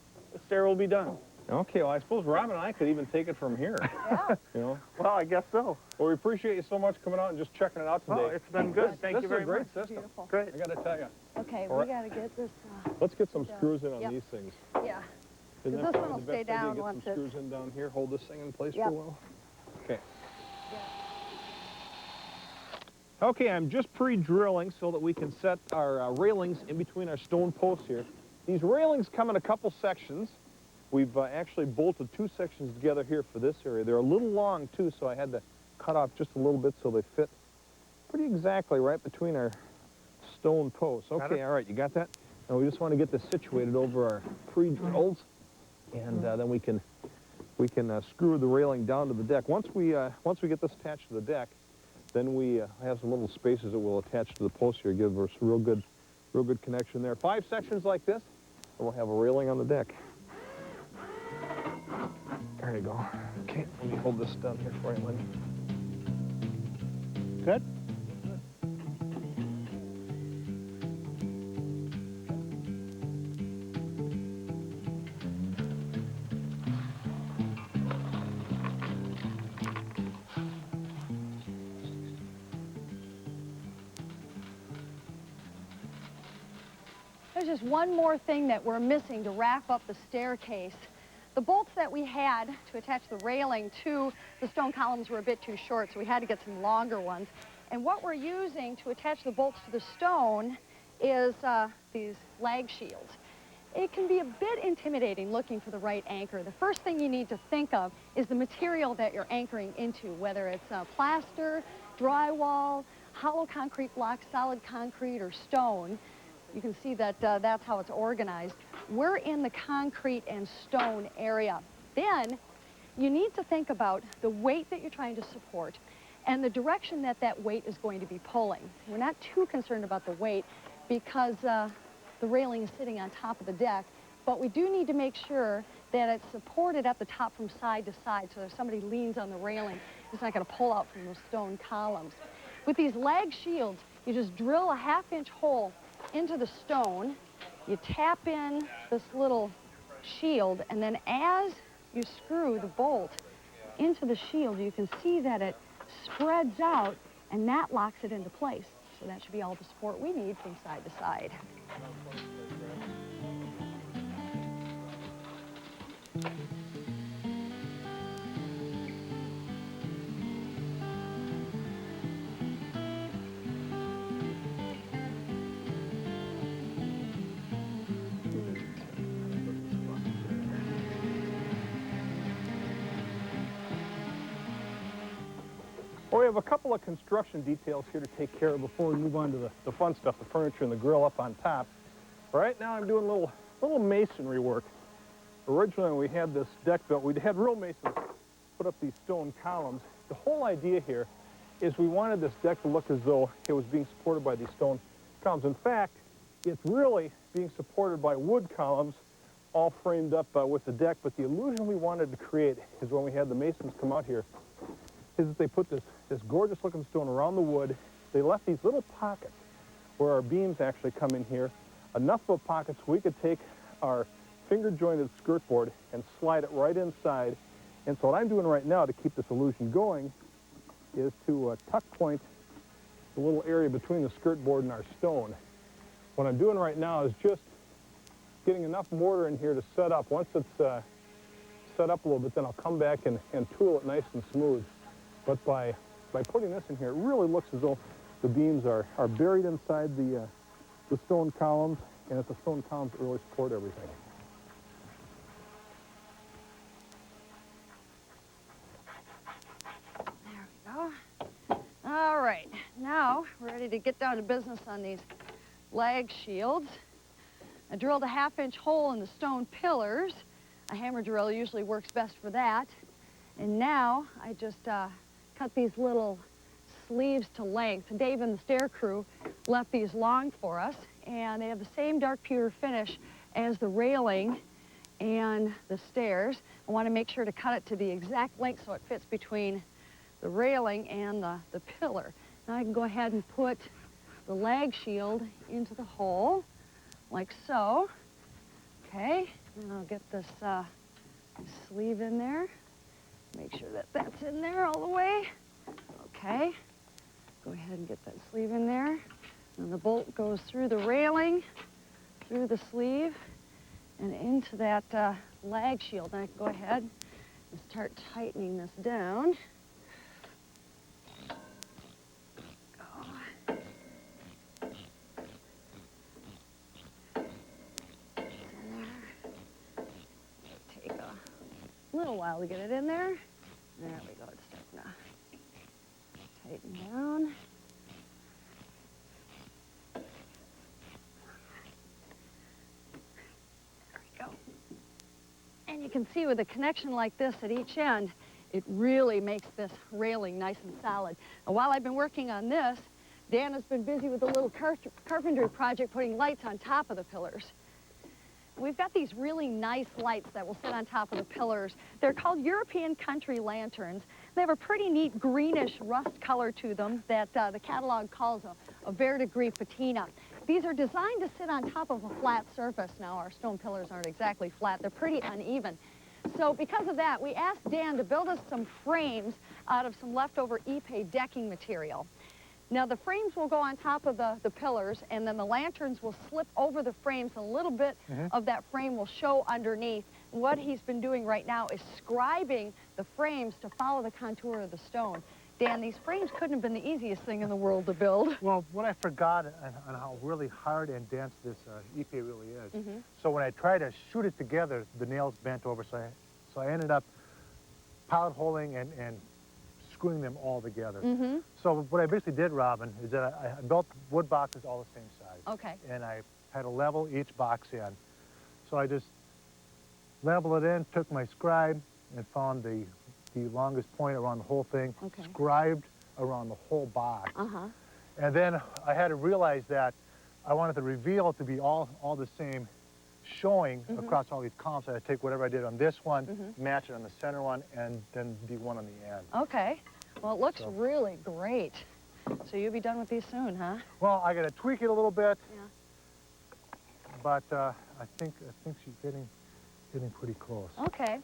done. Okay, well, I suppose Robin and I could even take it from here. Yeah. You know? Well, I guess so. Well, we appreciate you so much coming out and just checking it out today. Oh, it's been good. Thank you very much. This is a great system. Beautiful. Great. I got to tell you. Okay, All we right. got to get this. Let's get some screws in on Yep. these things. Yeah. Isn't This that one will the stay best idea? down Get once some it's. screws in down here, hold this thing in place Yep. for a while. Okay. Okay, I'm just pre-drilling so that we can set our railings in between our stone posts here. These railings come in a couple sections. We've actually bolted 2 sections together here for this area. They're a little long, too, so I had to cut off just a little bit so they fit pretty exactly right between our stone posts. Okay, all right, you got that? Now we just want to get this situated over our pre-drills, and then we can screw the railing down to the deck. Once we get this attached to the deck, then we have some little spaces that we'll attach to the post here, give us a real good connection there. 5 sections like this. we'll have a railing on the deck. There you go. Okay, let me hold this down here for you, Linda. Good? There's just one more thing that we're missing to wrap up the staircase. The bolts that we had to attach the railing to the stone columns were a bit too short, so we had to get some longer ones. And what we're using to attach the bolts to the stone is these lag shields. It can be a bit intimidating looking for the right anchor. The first thing you need to think of is the material that you're anchoring into, whether it's plaster, drywall, hollow concrete blocks, solid concrete, or stone. You can see that that's how it's organized. We're in the concrete and stone area. Then you need to think about the weight that you're trying to support and the direction that that weight is going to be pulling. We're not too concerned about the weight because the railing is sitting on top of the deck, but we do need to make sure that it's supported at the top from side to side, so if somebody leans on the railing, it's not going to pull out from those stone columns. With these lag shields, you just drill a half-inch hole into the stone, you tap in this little shield, and then as you screw the bolt into the shield, you can see that it spreads out, and that locks it into place. So that should be all the support we need from side to side. Well, we have a couple of construction details here to take care of before we move on to the fun stuff, the furniture and the grill up on top. Right now I'm doing a little masonry work. Originally when we had this deck built, we had real masons put up these stone columns. The whole idea here is we wanted this deck to look as though it was being supported by these stone columns. In fact, it's really being supported by wood columns all framed up with the deck, but the illusion we wanted to create is when we had the masons come out here, is that they put this gorgeous looking stone around the wood. They left these little pockets where our beams actually come in here, enough of pockets we could take our finger jointed skirt board and slide it right inside. And so what I'm doing right now to keep this illusion going is to tuck point the little area between the skirt board and our stone. What I'm doing right now is just getting enough mortar in here to set up. Once it's set up a little bit, then I'll come back and tool it nice and smooth. But by putting this in here, it really looks as though the beams are buried inside the stone columns, and it's the stone columns that really support everything. There we go. All right, now we're ready to get down to business on these lag shields. I drilled a half-inch hole in the stone pillars. A hammer drill usually works best for that. And now I just cut these little sleeves to length. Dave and the stair crew left these long for us, and they have the same dark pewter finish as the railing and the stairs. I want to make sure to cut it to the exact length so it fits between the railing and the pillar. Now I can go ahead and put the lag shield into the hole, like so. Okay, and I'll get this sleeve in there. Make sure that that's in there all the way. Okay, go ahead and get that sleeve in there. And the bolt goes through the railing, through the sleeve, and into that lag shield. And I can go ahead and start tightening this down. Take a little while to get it in there. There we go, it's starting to tighten down. There we go. And you can see with a connection like this at each end, it really makes this railing nice and solid. And while I've been working on this, Dan has been busy with a little carpentry project putting lights on top of the pillars. we've got these really nice lights that will sit on top of the pillars. They're called European country lanterns. They have a pretty neat greenish rust color to them that the catalog calls a verdigris patina. These are designed to sit on top of a flat surface. Now, our stone pillars aren't exactly flat. They're pretty uneven. So because of that, we asked Dan to build us some frames out of some leftover Ipe decking material. Now, the frames will go on top of the pillars, and then the lanterns will slip over the frames, and a little bit of that frame will show underneath. What he's been doing right now is scribing the frames to follow the contour of the stone. Dan, these frames couldn't have been the easiest thing in the world to build. Well, what I forgot on how really hard and dense this Ipe really is. So when I tried to shoot it together, the nails bent over, so I ended up pilot holing and screwing them all together. So what I basically did, Robin, is that I built wood boxes all the same size. Okay. And I had to level each box in. So I just leveled it in, took my scribe, and found the longest point around the whole thing, scribed around the whole box. And then I had to realize that I wanted the reveal to be all the same showing across all these columns. So I take whatever I did on this one, match it on the center one, and then do one on the end. Okay. Well, it looks really great. So you'll be done with these soon, huh? Well, I got to tweak it a little bit. But I think she's getting pretty close. Okay.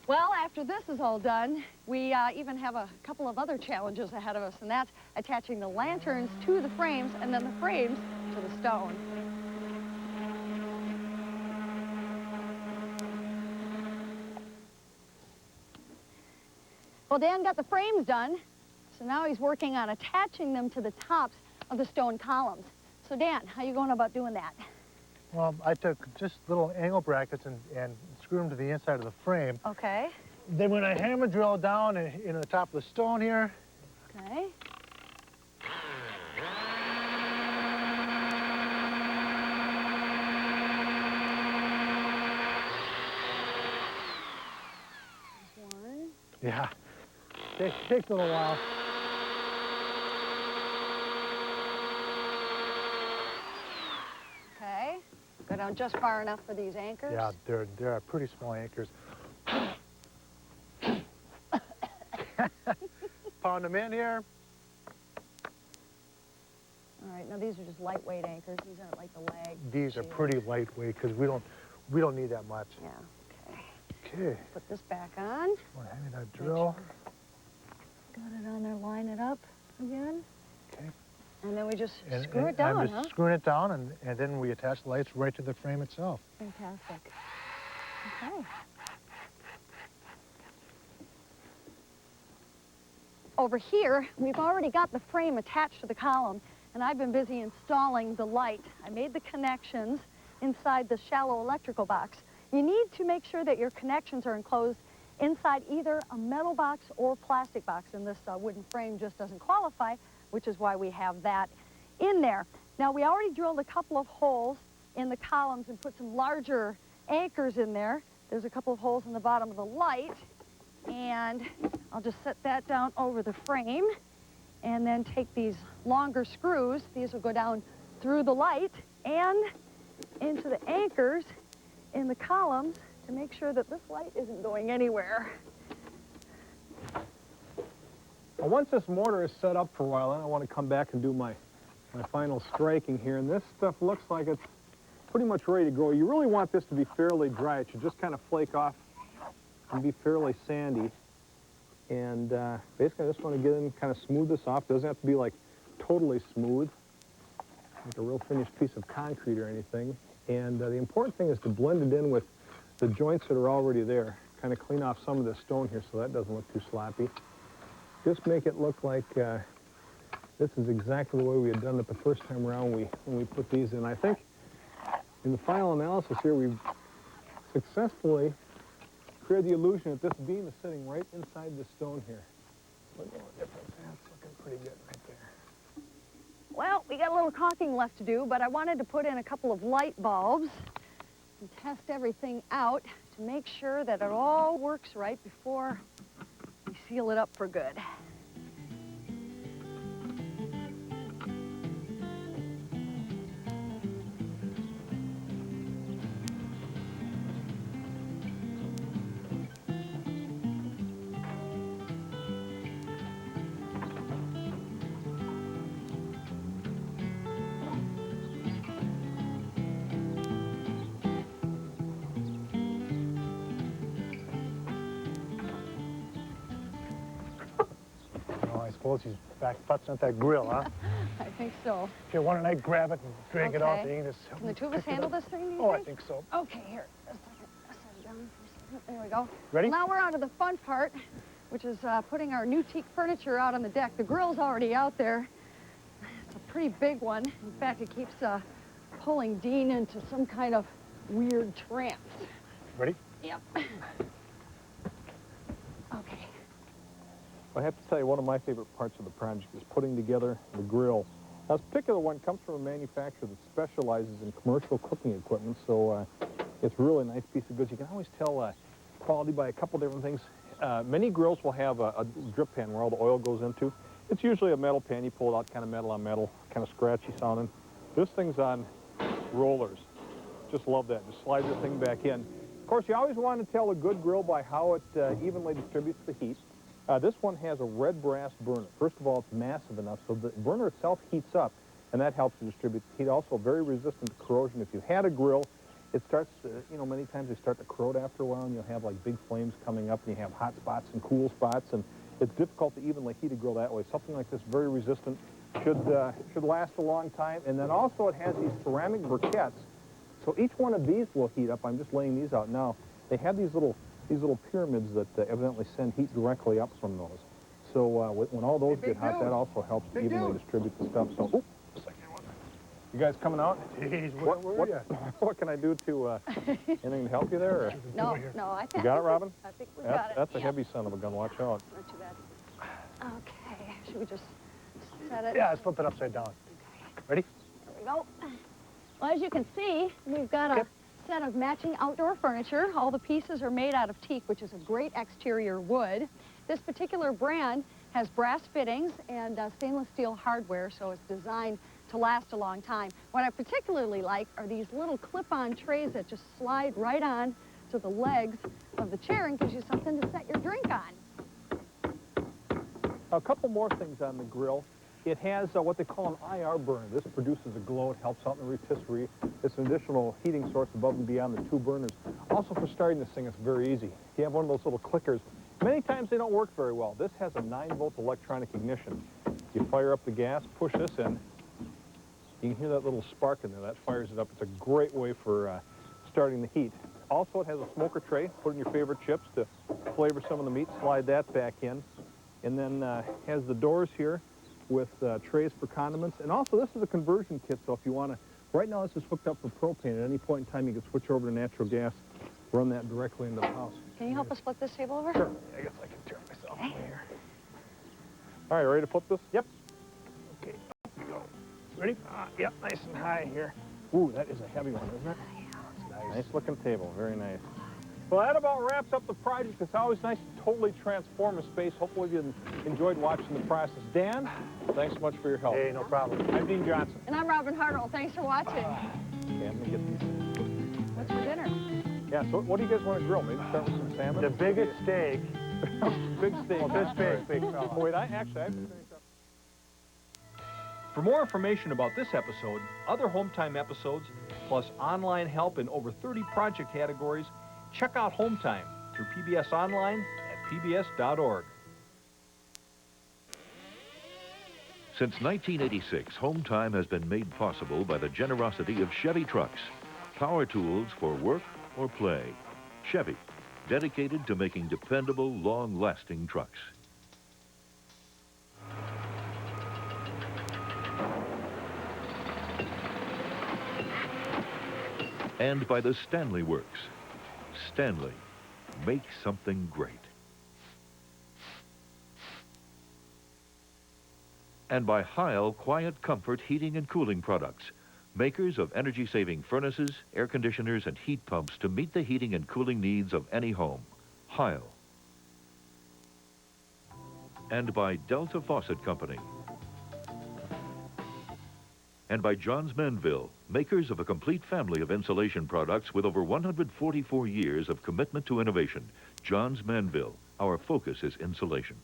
Well, after this is all done, we even have a couple of other challenges ahead of us, and that's attaching the lanterns to the frames and then the frames to the stone. Well, Dan got the frames done, so now he's working on attaching them to the tops of the stone columns. So, Dan, how you going about doing that? Well, I took just little angle brackets and screwed them to the inside of the frame. Okay. Then when I hammer drill down in the top of the stone here. Okay. There's one. Yeah. Takes a little while. Okay. Go down just far enough for these anchors. Yeah, they're pretty small anchors. Pound them in here. All right, now these are just lightweight anchors. These aren't like the lag. These are pretty lightweight because we don't need that much. Yeah. Okay. Okay. Put this back on. Want to hand me that drill? Got it on there. Line it up again. Okay. And then we just screw it down, I'm just screwing it down, and then we attach the lights right to the frame itself. Fantastic. Okay. Over here, we've already got the frame attached to the column, and I've been busy installing the light. I made the connections inside the shallow electrical box. You need to make sure that your connections are enclosed inside either a metal box or plastic box, and this wooden frame just doesn't qualify, which is why we have that in there. Now, we already drilled a couple of holes in the columns and put some larger anchors in there. There's a couple of holes in the bottom of the light, and I'll just set that down over the frame and then take these longer screws. These will go down through the light and into the anchors in the columns to make sure that this light isn't going anywhere. Well, once this mortar is set up for a while, then I want to come back and do my final striking here. And this stuff looks like it's pretty much ready to go. You really want this to be fairly dry. It should just kind of flake off and be fairly sandy. And basically, I just want to get in and kind of smooth this off. It doesn't have to be like totally smooth, like a real finished piece of concrete or anything. And the important thing is to blend it in with the joints that are already there. Kind of clean off some of the stone here so that doesn't look too sloppy. Just make it look like this is exactly the way we had done it the first time around when we put these in. I think in the final analysis here, we've successfully created the illusion that this beam is sitting right inside the stone here. Look at the difference. That's looking pretty good right there. Well, we got a little caulking left to do, but I wanted to put in a couple of light bulbs and test everything out to make sure that it all works right before we seal it up for good. suppose he's back putzing at that grill, huh? I think so. Here, why don't I grab it and drag it off? Okay. Can the two of us handle this thing, do you Oh, think? I think so. Okay, here. Just a second. Set it down for a second. There we go. Ready? Now we're on to the fun part, which is putting our new teak furniture out on the deck. The grill's already out there. It's a pretty big one. In fact, it keeps pulling Dean into some kind of weird trance. Ready? Yep. Okay. I have to tell you, one of my favorite parts of the project is putting together the grill. Now, this particular one comes from a manufacturer that specializes in commercial cooking equipment, so it's really a nice piece of goods. You can always tell quality by a couple different things. Many grills will have a drip pan where all the oil goes into. It's usually a metal pan. You pull it out, kind of metal on metal, kind of scratchy sounding. This thing's on rollers. Just love that. Just slide the thing back in. Of course, you always want to tell a good grill by how it evenly distributes the heat. This one has a red brass burner. First of all, it's massive enough so the burner itself heats up, and that helps to distribute the heat. Also very resistant to corrosion. If you had a grill, it starts, you know, many times they start to corrode after a while, and you'll have like big flames coming up, and you have hot spots and cool spots, and it's difficult to evenly heat a grill that way. Something like this, very resistant, should last a long time. And then also it has these ceramic briquettes. So each one of these will heat up. I'm just laying these out now. They have these little pyramids that evidently send heat directly up from those. So when all those get hot, that also helps to evenly distribute the stuff. So, you guys coming out? Jeez, what can I do to, anything to help you there? Or? No, I think. You got it, Robin? I think we got it. That's a heavy son of a gun. Watch out. Not too bad. Okay, should we just set it? Yeah, let's flip it upside down. Okay. Ready? Here we go. Well, as you can see, we've got a set of matching outdoor furniture. All the pieces are made out of teak, which is a great exterior wood. This particular brand has brass fittings and stainless steel hardware, so it's designed to last a long time. What I particularly like are these little clip-on trays that just slide right on to the legs of the chair and gives you something to set your drink on. A couple more things on the grill. It has what they call an IR burner. This produces a glow. It helps out in the rotisserie. It's an additional heating source above and beyond the two burners. Also, for starting this thing, it's very easy. If you have one of those little clickers, many times they don't work very well. This has a 9-volt electronic ignition. You fire up the gas, push this in. You can hear that little spark in there. That fires it up. It's a great way for starting the heat. Also, it has a smoker tray. Put in your favorite chips to flavor some of the meat. Slide that back in. And then has the doors here with trays for condiments. And also, this is a conversion kit, so if you want to, right now this is hooked up for propane. At any point in time, you can switch over to natural gas, run that directly into the house. Can you help us flip this table over? Sure. I guess I can turn myself over here. All right, ready to flip this? Yep. Okay, up we go. Ready? Yep, nice and high here. Ooh, that is a heavy one, isn't it? Yeah, nice looking table, very nice. Well, that about wraps up the project. It's always nice to totally transform a space. Hopefully you enjoyed watching the process. Dan, thanks so much for your help. Hey, no problem. I'm Dean Johnson. And I'm Robin Hartwell. Thanks for watching. Okay, I'm gonna get these. What's for dinner? Yeah, so what do you guys want to grill? Maybe start with some salmon? The biggest steak. Big steak. Oh, this big fella. Wait, I have to finish up. For more information about this episode, other Hometime episodes, plus online help in over 30 project categories, check out Hometime through PBS Online at pbs.org. Since 1986, Hometime has been made possible by the generosity of Chevy Trucks. Power tools for work or play. Chevy, dedicated to making dependable, long-lasting trucks. And by the Stanley Works. Stanley, make something great. And by Heil Quiet Comfort Heating and Cooling Products, makers of energy-saving furnaces, air conditioners, and heat pumps to meet the heating and cooling needs of any home. Heil. And by Delta Faucet Company. And by Johns Manville, makers of a complete family of insulation products with over 144 years of commitment to innovation. Johns Manville, our focus is insulation.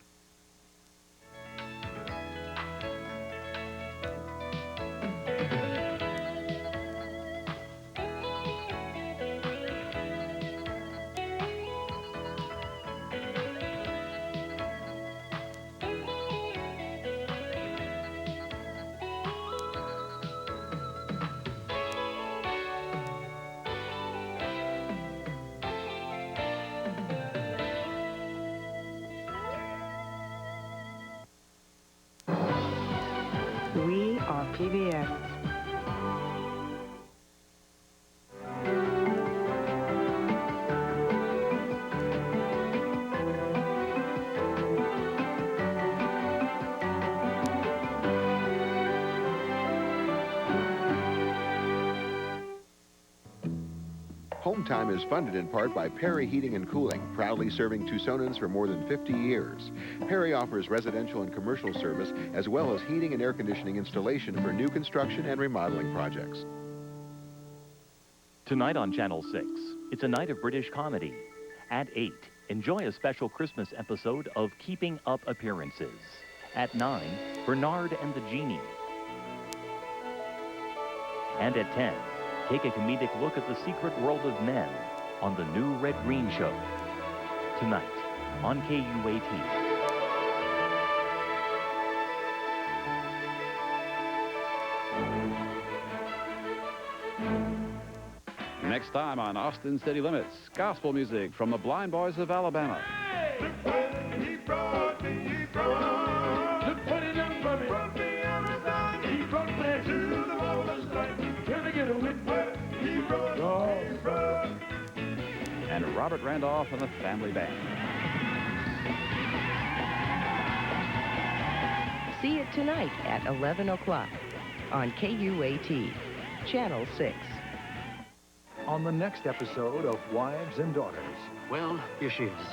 PBS. Hometime is funded in part by Perry Heating and Cooling, proudly serving Tucsonans for more than 50 years. Perry offers residential and commercial service, as well as heating and air conditioning installation for new construction and remodeling projects. Tonight on Channel 6, it's a night of British comedy. At 8, enjoy a special Christmas episode of Keeping Up Appearances. At 9, Bernard and the Genie. And at 10, take a comedic look at the secret world of men on the new Red Green Show. Tonight on KUAT. Next time on Austin City Limits, gospel music from the Blind Boys of Alabama. And Robert Randolph and the Family Band. See it tonight at 11 o'clock on KUAT, Channel 6. On the next episode of Wives and Daughters. Well, here she is.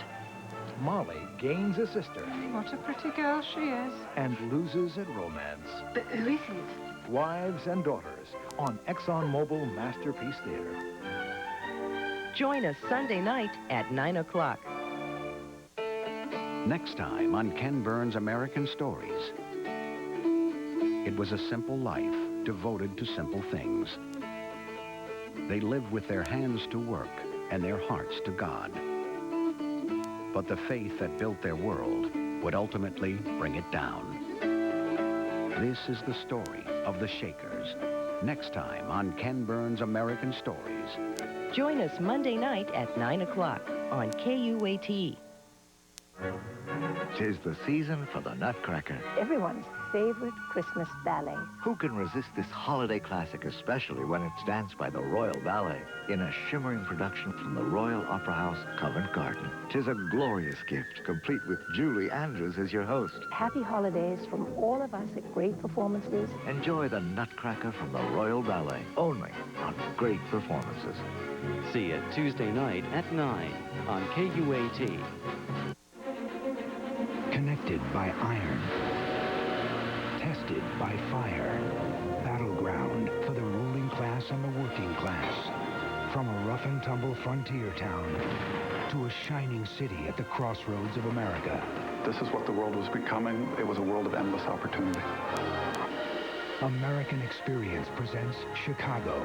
Molly gains a sister. What a pretty girl she is. And loses at romance. But who is it? Wives and Daughters on ExxonMobil Masterpiece Theater. Join us Sunday night at 9 o'clock. Next time on Ken Burns' American Stories. It was a simple life devoted to simple things. They lived with their hands to work and their hearts to God. But the faith that built their world would ultimately bring it down. This is the story of the Shakers. Next time on Ken Burns' American Stories. Join us Monday night at 9 o'clock on KUAT. 'Tis the season for the Nutcracker. Everyone's favorite Christmas ballet. Who can resist this holiday classic, especially when it's danced by the Royal Ballet in a shimmering production from the Royal Opera House, Covent Garden? 'Tis a glorious gift, complete with Julie Andrews as your host. Happy holidays from all of us at Great Performances. Enjoy the Nutcracker from the Royal Ballet, only on Great Performances. See it Tuesday night at 9 on KUAT. Connected by iron. Tested by fire. Battleground for the ruling class and the working class. From a rough and tumble frontier town to a shining city at the crossroads of America. This is what the world was becoming. It was a world of endless opportunity. American Experience presents Chicago,